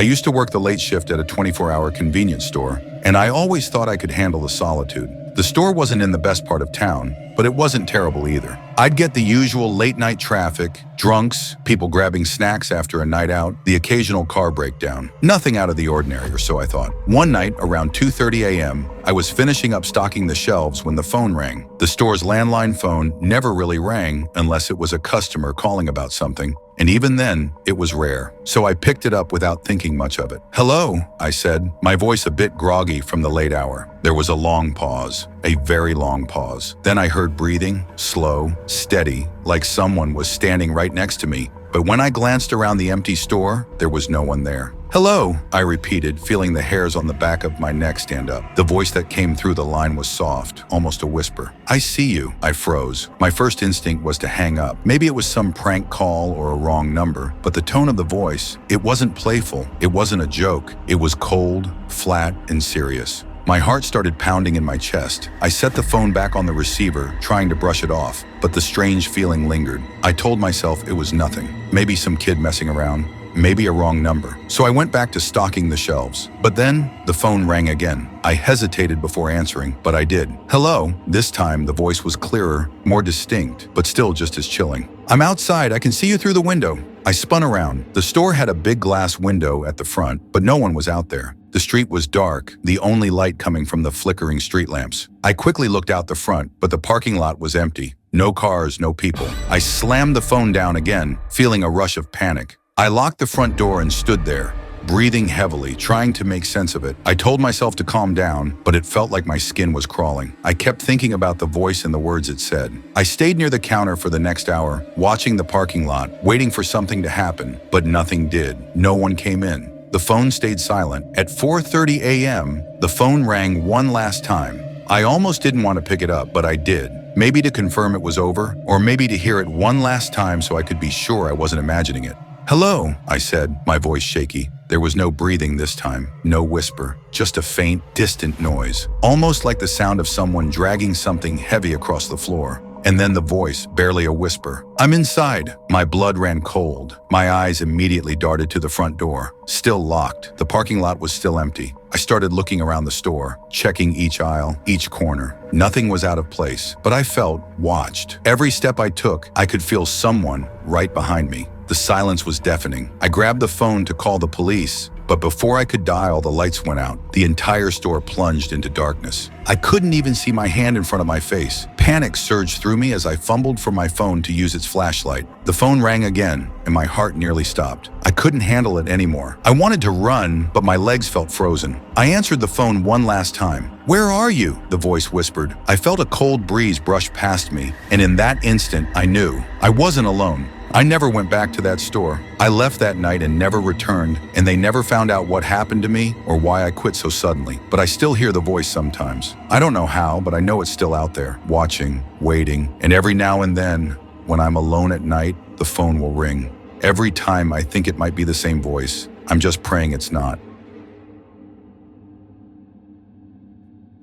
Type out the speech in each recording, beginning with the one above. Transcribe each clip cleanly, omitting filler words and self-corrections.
used to work the late shift at a 24-hour convenience store, and I always thought I could handle the solitude. The store wasn't in the best part of town, but it wasn't terrible either. I'd get the usual late-night traffic, drunks, people grabbing snacks after a night out, the occasional car breakdown. Nothing out of the ordinary, or so I thought. One night, around 2:30 a.m., I was finishing up stocking the shelves when the phone rang. The store's landline phone never really rang unless it was a customer calling about something, and even then, it was rare. So I picked it up without thinking much of it. "Hello," I said, my voice a bit groggy from the late hour. There was a long pause, a very long pause. Then I heard breathing, slow, steady, like someone was standing right next to me. But when I glanced around the empty store, there was no one there. "Hello," I repeated, feeling the hairs on the back of my neck stand up. The voice that came through the line was soft, almost a whisper. "I see you." I froze. My first instinct was to hang up. Maybe it was some prank call or a wrong number, but the tone of the voice, it wasn't playful. It wasn't a joke. It was cold, flat, and serious. My heart started pounding in my chest. I set the phone back on the receiver, trying to brush it off, but the strange feeling lingered. I told myself it was nothing. Maybe some kid messing around. Maybe a wrong number. So I went back to stocking the shelves. But then, the phone rang again. I hesitated before answering, but I did. "Hello." This time, the voice was clearer, more distinct, but still just as chilling. "I'm outside. I can see you through the window." I spun around. The store had a big glass window at the front, but no one was out there. The street was dark, the only light coming from the flickering street lamps. I quickly looked out the front, but the parking lot was empty. No cars, no people. I slammed the phone down again, feeling a rush of panic. I locked the front door and stood there, breathing heavily, trying to make sense of it. I told myself to calm down, but it felt like my skin was crawling. I kept thinking about the voice and the words it said. I stayed near the counter for the next hour, watching the parking lot, waiting for something to happen, but nothing did. No one came in. The phone stayed silent. At 4:30 a.m., the phone rang one last time. I almost didn't want to pick it up, but I did. Maybe to confirm it was over, or maybe to hear it one last time so I could be sure I wasn't imagining it. "Hello," I said, my voice shaky. There was no breathing this time, no whisper, just a faint, distant noise, almost like the sound of someone dragging something heavy across the floor. And then the voice, barely a whisper. "I'm inside." My blood ran cold. My eyes immediately darted to the front door. Still locked. The parking lot was still empty. I started looking around the store, checking each aisle, each corner. Nothing was out of place, but I felt watched. Every step I took, I could feel someone right behind me. The silence was deafening. I grabbed the phone to call the police, but before I could dial, the lights went out. The entire store plunged into darkness. I couldn't even see my hand in front of my face. Panic surged through me as I fumbled for my phone to use its flashlight. The phone rang again, and my heart nearly stopped. I couldn't handle it anymore. I wanted to run, but my legs felt frozen. I answered the phone one last time. "Where are you?" the voice whispered. I felt a cold breeze brush past me, and in that instant, I knew I wasn't alone. I never went back to that store. I left that night and never returned, and they never found out what happened to me or why I quit so suddenly. But I still hear the voice sometimes. I don't know how, but I know it's still out there, watching, waiting, and every now and then, when I'm alone at night, the phone will ring. Every time I think it might be the same voice, I'm just praying it's not.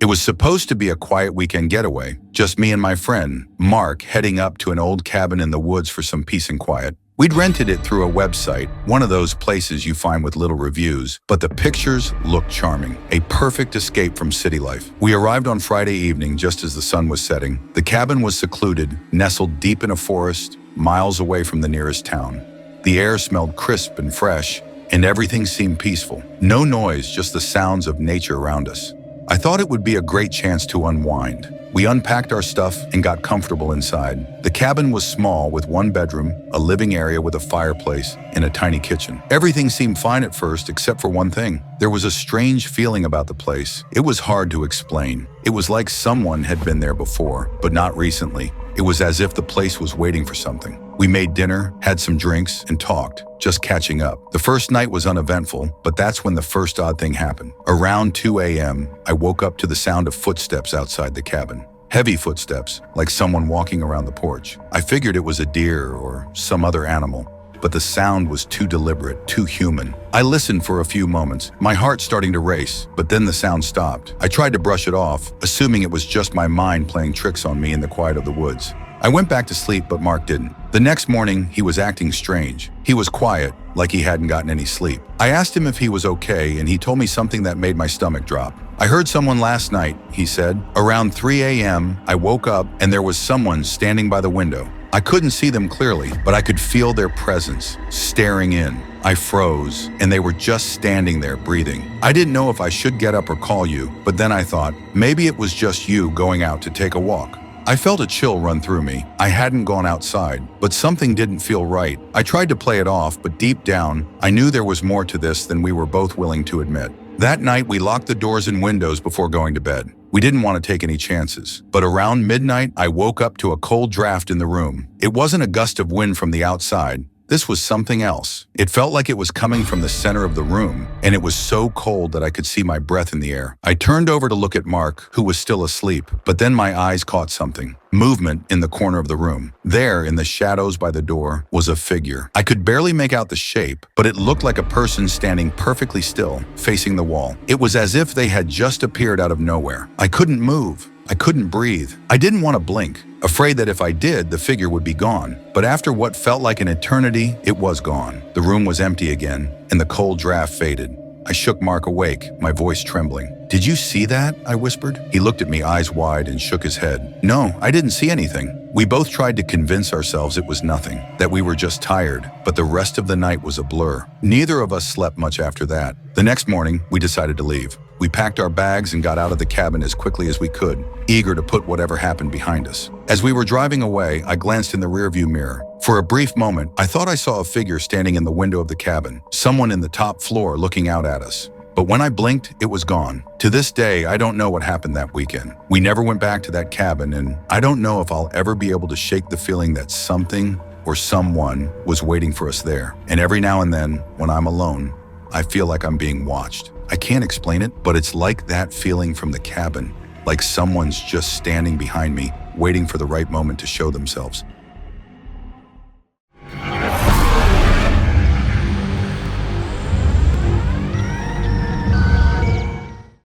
It was supposed to be a quiet weekend getaway, just me and my friend, Mark, heading up to an old cabin in the woods for some peace and quiet. We'd rented it through a website, one of those places you find with little reviews, but the pictures looked charming, a perfect escape from city life. We arrived on Friday evening just as the sun was setting. The cabin was secluded, nestled deep in a forest, miles away from the nearest town. The air smelled crisp and fresh, and everything seemed peaceful. No noise, just the sounds of nature around us. I thought it would be a great chance to unwind. We unpacked our stuff and got comfortable inside. The cabin was small with one bedroom, a living area with a fireplace, and a tiny kitchen. Everything seemed fine at first except for one thing. There was a strange feeling about the place. It was hard to explain. It was like someone had been there before, but not recently. It was as if the place was waiting for something. We made dinner, had some drinks, and talked, just catching up. The first night was uneventful, but that's when the first odd thing happened. Around 2 a.m., I woke up to the sound of footsteps outside the cabin. Heavy footsteps, like someone walking around the porch. I figured it was a deer or some other animal, but the sound was too deliberate, too human. I listened for a few moments, my heart starting to race, but then the sound stopped. I tried to brush it off, assuming it was just my mind playing tricks on me in the quiet of the woods. I went back to sleep, but Mark didn't. The next morning, he was acting strange. He was quiet, like he hadn't gotten any sleep. I asked him if he was okay, and he told me something that made my stomach drop. I heard someone last night, he said. Around 3 a.m., I woke up and there was someone standing by the window. I couldn't see them clearly, but I could feel their presence, staring in. I froze, and they were just standing there, breathing. I didn't know if I should get up or call you, but then I thought, maybe it was just you going out to take a walk. I felt a chill run through me. I hadn't gone outside, but something didn't feel right. I tried to play it off, but deep down, I knew there was more to this than we were both willing to admit. That night, we locked the doors and windows before going to bed. We didn't want to take any chances. But around midnight, I woke up to a cold draft in the room. It wasn't a gust of wind from the outside. This was something else. It felt like it was coming from the center of the room, and it was so cold that I could see my breath in the air. I turned over to look at Mark, who was still asleep, but then my eyes caught something. Movement in the corner of the room. There, in the shadows by the door, was a figure. I could barely make out the shape, but it looked like a person standing perfectly still, facing the wall. It was as if they had just appeared out of nowhere. I couldn't move. I couldn't breathe. I didn't want to blink, afraid that if I did, the figure would be gone. But after what felt like an eternity, it was gone. The room was empty again, and the cold draft faded. I shook Mark awake, my voice trembling. "Did you see that?" I whispered. He looked at me eyes wide and shook his head. "No, I didn't see anything." We both tried to convince ourselves it was nothing, that we were just tired, but the rest of the night was a blur. Neither of us slept much after that. The next morning, we decided to leave. We packed our bags and got out of the cabin as quickly as we could, eager to put whatever happened behind us. As we were driving away, I glanced in the rearview mirror. For a brief moment, I thought I saw a figure standing in the window of the cabin, someone in the top floor looking out at us. But when I blinked, it was gone. To this day, I don't know what happened that weekend. We never went back to that cabin, and I don't know if I'll ever be able to shake the feeling that something or someone was waiting for us there. And every now and then, when I'm alone, I feel like I'm being watched. I can't explain it, but it's like that feeling from the cabin, like someone's just standing behind me, waiting for the right moment to show themselves.